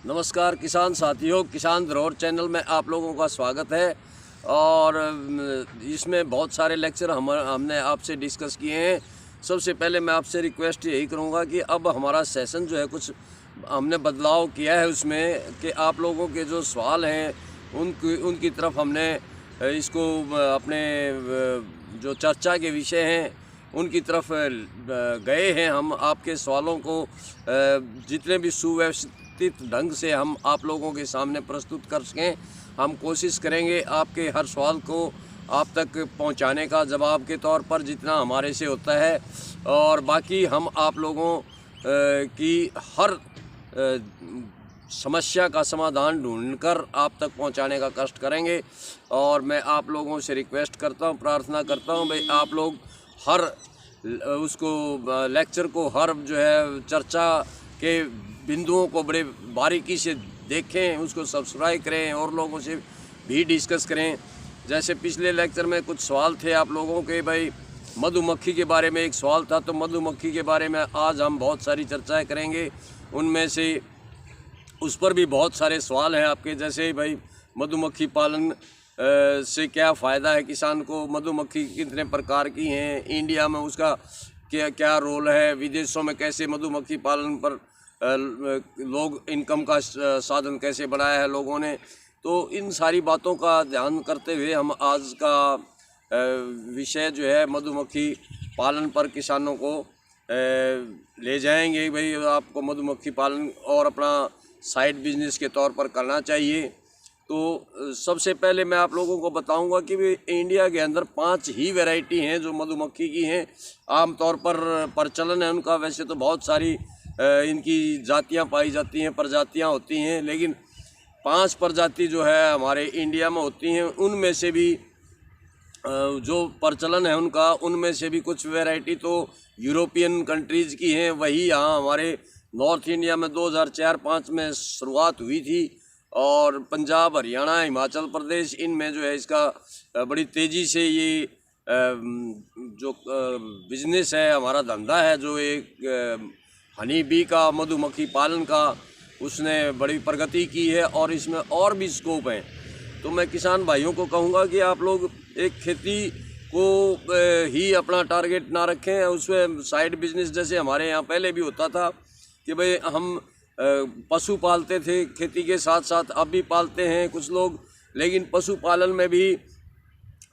नमस्कार किसान साथियों, किसान धरोहर चैनल में आप लोगों का स्वागत है। और इसमें बहुत सारे लेक्चर हमने आपसे डिस्कस किए हैं। सबसे पहले मैं आपसे रिक्वेस्ट यही करूंगा कि अब हमारा सेशन जो है कुछ हमने बदलाव किया है उसमें, कि आप लोगों के जो सवाल हैं उनकी तरफ हमने इसको अपने जो चर्चा के विषय हैं उनकी तरफ गए हैं। हम आपके सवालों को जितने भी सुव्यवस्थित ढंग से हम आप लोगों के सामने प्रस्तुत कर सकें, हम कोशिश करेंगे आपके हर सवाल को आप तक पहुंचाने का, जवाब के तौर पर जितना हमारे से होता है। और बाकी हम आप लोगों की हर समस्या का समाधान ढूंढकर आप तक पहुंचाने का कष्ट करेंगे। और मैं आप लोगों से रिक्वेस्ट करता हूं, प्रार्थना करता हूं भाई आप लोग हर उसको लेक्चर को, हर जो है चर्चा के बिंदुओं को बड़े बारीकी से देखें, उसको सब्सक्राइब करें और लोगों से भी डिस्कस करें। जैसे पिछले लेक्चर में कुछ सवाल थे आप लोगों के, भाई मधुमक्खी के बारे में एक सवाल था, तो मधुमक्खी के बारे में आज हम बहुत सारी चर्चाएं करेंगे। उनमें से उस पर भी बहुत सारे सवाल हैं आपके, जैसे भाई मधुमक्खी पालन से क्या फ़ायदा है किसान को, मधुमक्खी कितने प्रकार की हैं, इंडिया में उसका क्या क्या रोल है, विदेशों में कैसे मधुमक्खी पालन पर लोग इनकम का साधन कैसे बनाया है लोगों ने। तो इन सारी बातों का ध्यान करते हुए हम आज का विषय जो है मधुमक्खी पालन पर किसानों को ले जाएंगे। भाई आपको मधुमक्खी पालन और अपना साइड बिजनेस के तौर पर करना चाहिए। तो सबसे पहले मैं आप लोगों को बताऊंगा कि इंडिया के अंदर 5 ही वैरायटी हैं जो मधुमक्खी की हैं, आमतौर पर प्रचलन है उनका। वैसे तो बहुत सारी इनकी जातियां पाई जाती हैं, प्रजातियां होती हैं, लेकिन 5 प्रजाति जो है हमारे इंडिया में होती हैं। उनमें से भी जो प्रचलन है उनका, उनमें से भी कुछ वैरायटी तो यूरोपियन कंट्रीज़ की हैं। वही यहाँ हमारे नॉर्थ इंडिया में 2004-05 में शुरुआत हुई थी, और पंजाब, हरियाणा, हिमाचल प्रदेश, इनमें जो है इसका बड़ी तेज़ी से ये जो बिजनेस है, हमारा धंधा है, जो एक हनी बी का, मधुमक्खी पालन का, उसने बड़ी प्रगति की है और इसमें और भी स्कोप है। तो मैं किसान भाइयों को कहूँगा कि आप लोग एक खेती को ही अपना टारगेट ना रखें, उसमें साइड बिजनेस जैसे हमारे यहाँ पहले भी होता था कि भाई हम पशु पालते थे, खेती के साथ साथ अब भी पालते हैं कुछ लोग। लेकिन पशुपालन में भी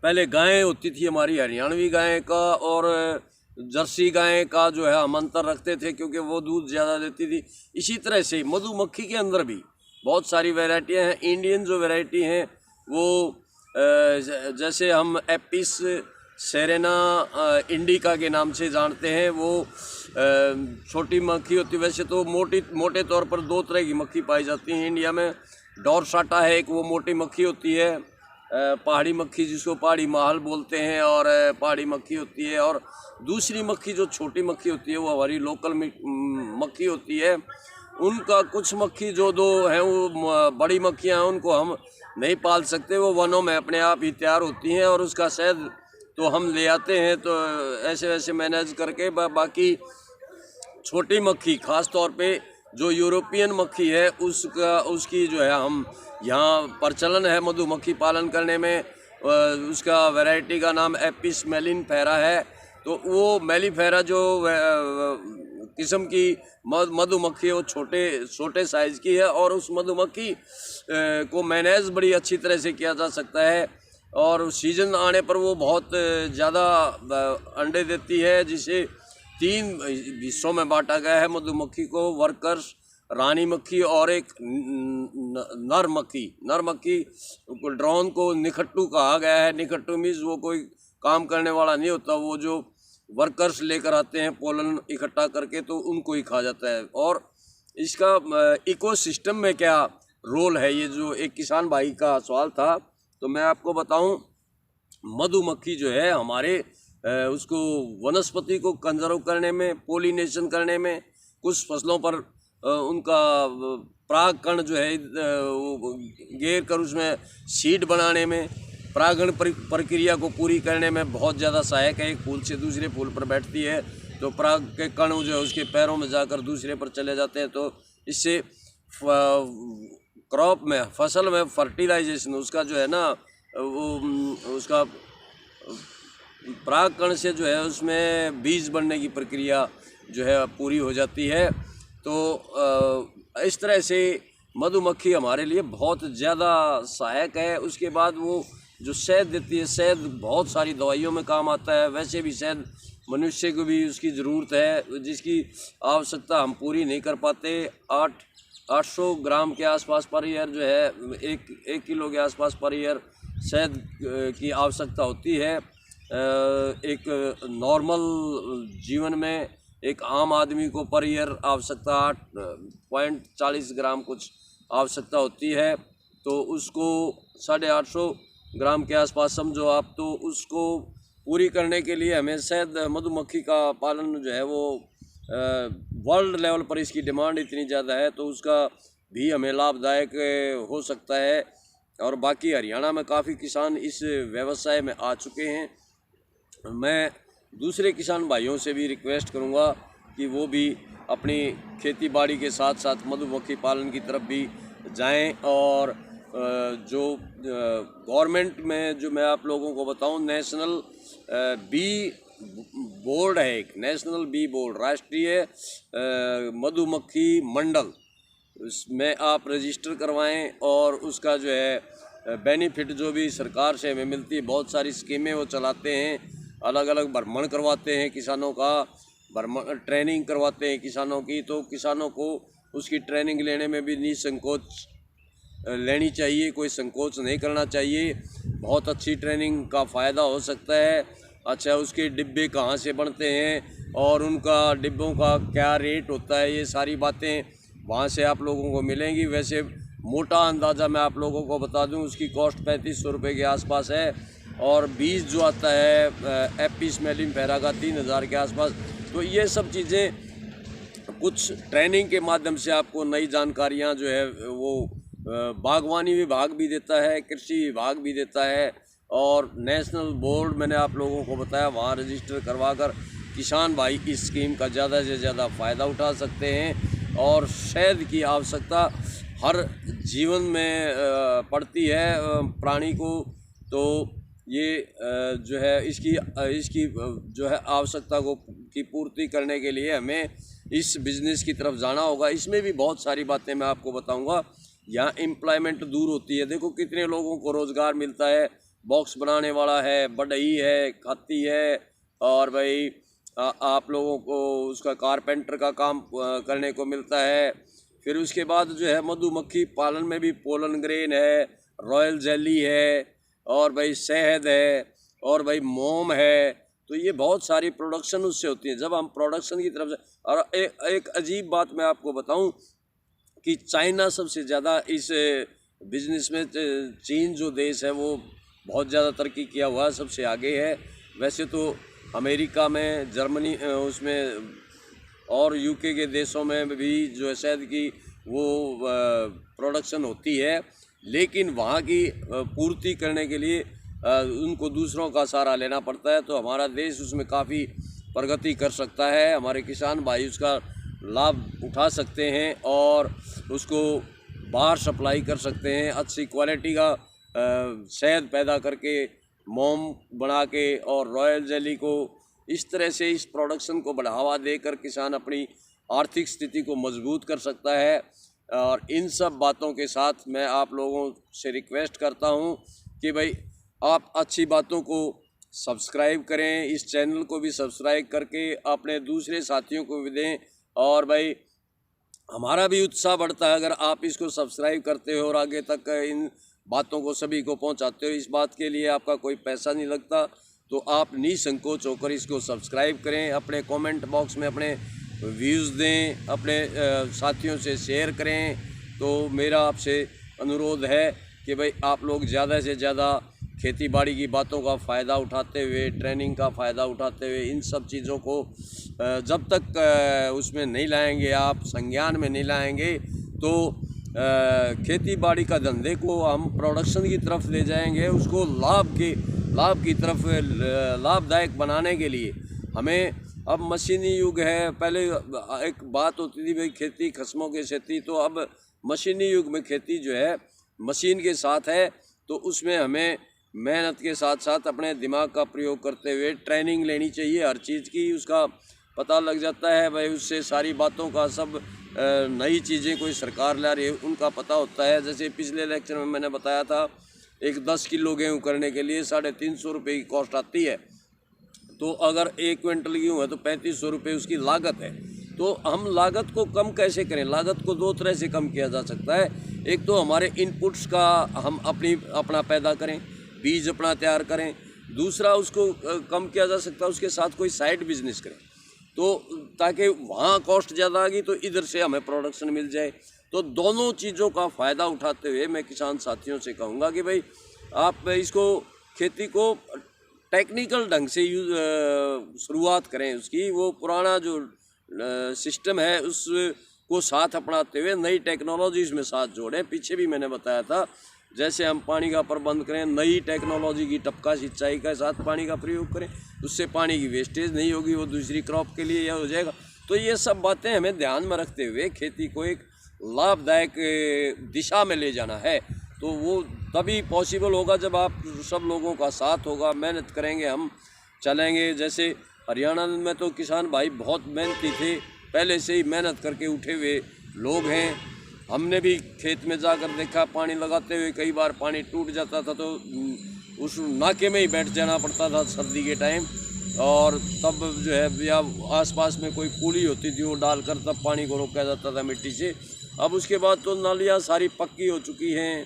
पहले गायें होती थी हमारी, हरियाणवी गाय का और जर्सी गाय का जो है हम अंतर रखते थे, क्योंकि वो दूध ज़्यादा देती थी। इसी तरह से मधुमक्खी के अंदर भी बहुत सारी वैरायटियां हैं। इंडियन जो वैरायटी हैं वो जैसे हम एपिस सेरेना इंडिका के नाम से जानते हैं, वो छोटी मक्खी होती है। वैसे तो मोटे तौर पर 2 तरह की मक्खी पाई जाती हैं इंडिया में। डोरसाटा है एक, वो मोटी मक्खी होती है, पहाड़ी मक्खी जिसको पहाड़ी महल बोलते हैं, और पहाड़ी मक्खी होती है। और दूसरी मक्खी जो छोटी मक्खी होती है वो हमारी लोकल मक्खी होती है। उनका कुछ मक्खी जो 2 हैं वो बड़ी मक्खियाँ हैं, उनको हम नहीं पाल सकते, वो वनों में अपने आप ही तैयार होती हैं और उसका शहद तो हम ले आते हैं। तो ऐसे वैसे मैनेज करके बाकी छोटी मक्खी, ख़ास तौर पे जो यूरोपियन मक्खी है उसकी जो है हम यहाँ प्रचलन है मधुमक्खी पालन करने में। उसका वैरायटी का नाम एपिस मेलिफेरा है। तो वो मेलिफेरा जो किस्म की मधुमक्खी है वो छोटे साइज़ की है, और उस मधुमक्खी को मैनेज बड़ी अच्छी तरह से किया जा सकता है। और सीज़न आने पर वो बहुत ज़्यादा अंडे देती है, जिसे 3 हिस्सों में बांटा गया है मधुमक्खी को, वर्कर्स, रानी मक्खी और एक नर मक्खी को, ड्रोन को निखट्टू कहा गया है। निखट्टू मीन्स वो कोई काम करने वाला नहीं होता, वो जो वर्कर्स लेकर आते हैं पोलन इकट्ठा करके, तो उनको ही खा जाता है। और इसका इकोसिस्टम में क्या रोल है, ये जो एक किसान भाई का सवाल था, तो मैं आपको बताऊं, मधुमक्खी जो है हमारे उसको वनस्पति को कंजर्व करने में, पोलिनेशन करने में, कुछ फसलों पर उनका पराग कण जो है वो घेर कर उसमें सीड बनाने में, परागण प्रक्रिया को पूरी करने में बहुत ज़्यादा सहायक है। एक फूल से दूसरे फूल पर बैठती है तो पराग के कण जो है उसके पैरों में जाकर दूसरे पर चले जाते हैं, तो इससे क्रॉप में, फसल में फर्टिलाइजेशन उसका जो है ना वो उसका परागकण से जो है उसमें बीज बनने की प्रक्रिया जो है पूरी हो जाती है। तो इस तरह से मधुमक्खी हमारे लिए बहुत ज़्यादा सहायक है। उसके बाद वो जो शहद देती है, शहद बहुत सारी दवाइयों में काम आता है। वैसे भी शहद मनुष्य को भी उसकी ज़रूरत है, जिसकी आवश्यकता हम पूरी नहीं कर पाते। 800 ग्राम के आसपास पर ईयर जो है, एक किलो के आसपास पर ईयर शहद की आवश्यकता होती है। एक नॉर्मल जीवन में एक आम आदमी को पर ईयर आवश्यकता 8.40 ग्राम कुछ आवश्यकता होती है। तो उसको 850 ग्राम के आसपास समझो आप। तो उसको पूरी करने के लिए हमें शहद मधुमक्खी का पालन जो है वो वर्ल्ड लेवल पर इसकी डिमांड इतनी ज़्यादा है, तो उसका भी हमें लाभदायक हो सकता है। और बाकी हरियाणा में काफ़ी किसान इस व्यवसाय में आ चुके हैं। मैं दूसरे किसान भाइयों से भी रिक्वेस्ट करूंगा कि वो भी अपनी खेती बाड़ी के साथ साथ मधुमक्खी पालन की तरफ भी जाएं। और जो गवर्नमेंट में जो मैं आप लोगों को बताऊं, नेशनल बी बोर्ड है, एक नेशनल बी बोर्ड, राष्ट्रीय मधुमक्खी मंडल, उसमें आप रजिस्टर करवाएं। और उसका जो है बेनिफिट जो भी सरकार से हमें मिलती है, बहुत सारी स्कीमें वो चलाते हैं, अलग अलग भ्रमण करवाते हैं किसानों का, भ्रमण ट्रेनिंग करवाते हैं किसानों की। तो किसानों को उसकी ट्रेनिंग लेने में भी निसंकोच लेनी चाहिए, कोई संकोच नहीं करना चाहिए। बहुत अच्छी ट्रेनिंग का फ़ायदा हो सकता है। अच्छा, उसके डिब्बे कहाँ से बनते हैं और उनका डिब्बों का क्या रेट होता है, ये सारी बातें वहाँ से आप लोगों को मिलेंगी। वैसे मोटा अंदाज़ा मैं आप लोगों को बता दूं, उसकी कॉस्ट 3500 रुपये के आसपास है। और बीज जो आता है एपिस मेलिफेरा का 3000 के आसपास। तो ये सब चीज़ें कुछ ट्रेनिंग के माध्यम से आपको नई जानकारियाँ जो है वो बागवानी विभाग भी देता है, कृषि विभाग भी देता है, और नेशनल बोर्ड मैंने आप लोगों को बताया, वहाँ रजिस्टर करवा कर किसान भाई इस स्कीम का ज़्यादा से ज़्यादा फ़ायदा उठा सकते हैं। और शहद की आवश्यकता हर जीवन में पड़ती है प्राणी को। तो ये जो है इसकी जो है आवश्यकता की पूर्ति करने के लिए हमें इस बिज़नेस की तरफ जाना होगा। इसमें भी बहुत सारी बातें मैं आपको बताऊंगा। यहाँ एम्प्लॉयमेंट दूर होती है, देखो कितने लोगों को रोज़गार मिलता है। बॉक्स बनाने वाला है, बढ़ई है, खाती है, और भाई आप लोगों को उसका कारपेंटर का काम करने को मिलता है। फिर उसके बाद जो है मधुमक्खी पालन में भी पोलन ग्रेन है, रॉयल जेली है, और भाई शहद है, और भाई मोम है। तो ये बहुत सारी प्रोडक्शन उससे होती है। जब हम प्रोडक्शन की तरफ से, और एक अजीब बात मैं आपको बताऊं कि चाइना सबसे ज़्यादा इस बिज़नेस में, चीन जो देश है वो बहुत ज़्यादा तरक्की किया हुआ है, सबसे आगे है। वैसे तो अमेरिका में, जर्मनी उसमें और यूके के देशों में भी जो है शहद की वो प्रोडक्शन होती है, लेकिन वहाँ की पूर्ति करने के लिए उनको दूसरों का सहारा लेना पड़ता है। तो हमारा देश उसमें काफ़ी प्रगति कर सकता है। हमारे किसान भाई उसका लाभ उठा सकते हैं और उसको बाहर सप्लाई कर सकते हैं। अच्छी क्वालिटी का शहद पैदा करके, मोम बना के, और रॉयल जेली को इस तरह से इस प्रोडक्शन को बढ़ावा देकर किसान अपनी आर्थिक स्थिति को मजबूत कर सकता है। और इन सब बातों के साथ मैं आप लोगों से रिक्वेस्ट करता हूं कि भाई आप अच्छी बातों को सब्सक्राइब करें, इस चैनल को भी सब्सक्राइब करके अपने दूसरे साथियों को भी दें। और भाई हमारा भी उत्साह बढ़ता है अगर आप इसको सब्सक्राइब करते हो और आगे तक इन बातों को सभी को पहुंचाते हो। इस बात के लिए आपका कोई पैसा नहीं लगता, तो आप निसंकोच होकर इसको सब्सक्राइब करें। अपने कमेंट बॉक्स में अपने व्यूज़ दें, अपने साथियों से शेयर करें। तो मेरा आपसे अनुरोध है कि भाई आप लोग ज़्यादा से ज़्यादा खेती बाड़ी की बातों का फ़ायदा उठाते हुए, ट्रेनिंग का फ़ायदा उठाते हुए, इन सब चीज़ों को जब तक उसमें नहीं लाएंगे, आप संज्ञान में नहीं लाएंगे, तो खेती बाड़ी का धंधे को हम प्रोडक्शन की तरफ ले जाएंगे। उसको लाभ की तरफ लाभदायक बनाने के लिए हमें, अब मशीनी युग है। पहले एक बात होती थी भाई खेती खस्मों की खेती, तो अब मशीनी युग में खेती जो है मशीन के साथ है, तो उसमें हमें मेहनत के साथ साथ अपने दिमाग का प्रयोग करते हुए ट्रेनिंग लेनी चाहिए हर चीज़ की। उसका पता लग जाता है भाई, उससे सारी बातों का सब नई चीज़ें कोई सरकार ला रही है उनका पता होता है। जैसे पिछले लेक्चर में मैंने बताया था, एक 10 किलो गेहूँ करने के लिए 350 रुपये की कॉस्ट आती है। तो अगर 1 क्विंटल गेहूँ है तो 3500 रुपये उसकी लागत है। तो हम लागत को कम कैसे करें? लागत को 2 तरह से कम किया जा सकता है। एक तो हमारे इनपुट्स का हम अपना पैदा करें, बीज अपना तैयार करें। दूसरा उसको कम किया जा सकता है, उसके साथ कोई साइड बिजनेस करें, तो ताकि वहाँ कॉस्ट ज़्यादा आ गई तो इधर से हमें प्रोडक्शन मिल जाए। तो दोनों चीज़ों का फ़ायदा उठाते हुए मैं किसान साथियों से कहूँगा कि भाई आप इसको खेती को टेक्निकल ढंग से शुरुआत करें उसकी। वो पुराना जो सिस्टम है उसको साथ अपनाते हुए नई टेक्नोलॉजीज़ में साथ जोड़ें। पीछे भी मैंने बताया था, जैसे हम पानी का प्रबंध करें, नई टेक्नोलॉजी की टपका सिंचाई के साथ पानी का प्रयोग करें, उससे पानी की वेस्टेज नहीं होगी, वो दूसरी क्रॉप के लिए यह हो जाएगा। तो ये सब बातें हमें ध्यान में रखते हुए खेती को एक लाभदायक दिशा में ले जाना है। तो वो तभी पॉसिबल होगा जब आप सब लोगों का साथ होगा, मेहनत करेंगे, हम चलेंगे। जैसे हरियाणा में तो किसान भाई बहुत मेहनती थे, पहले से ही मेहनत करके उठे हुए लोग हैं। हमने भी खेत में जाकर देखा, पानी लगाते हुए कई बार पानी टूट जाता था तो उस नाके में ही बैठ जाना पड़ता था सर्दी के टाइम। और तब जो है या आसपास में कोई पुली होती थी वो डालकर तब पानी को रोका जाता था मिट्टी से। अब उसके बाद तो नालियाँ सारी पक्की हो चुकी हैं,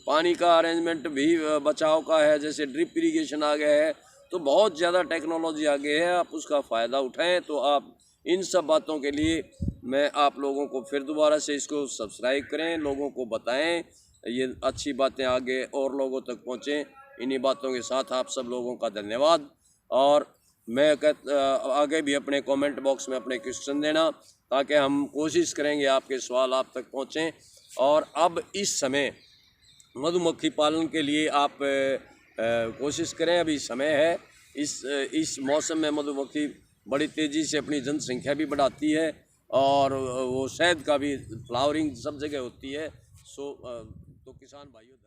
पानी का अरेंजमेंट भी बचाव का है, जैसे ड्रिप इरिगेशन आ गया है। तो बहुत ज़्यादा टेक्नोलॉजी आ गई है, आप उसका फ़ायदा उठाएं। तो आप इन सब बातों के लिए मैं आप लोगों को फिर दोबारा से इसको सब्सक्राइब करें, लोगों को बताएं, ये अच्छी बातें आगे और लोगों तक पहुँचें। इन्हीं बातों के साथ आप सब लोगों का धन्यवाद। और मैं आगे भी अपने कमेंट बॉक्स में अपने क्वेश्चन देना, ताकि हम कोशिश करेंगे आपके सवाल आप तक पहुँचें। और अब इस समय मधुमक्खी पालन के लिए आप कोशिश करें, अभी समय है। इस मौसम में मधुमक्खी बड़ी तेज़ी से अपनी जनसंख्या भी बढ़ाती है और वो शहद का भी फ्लावरिंग सब जगह होती है। तो किसान भाइयों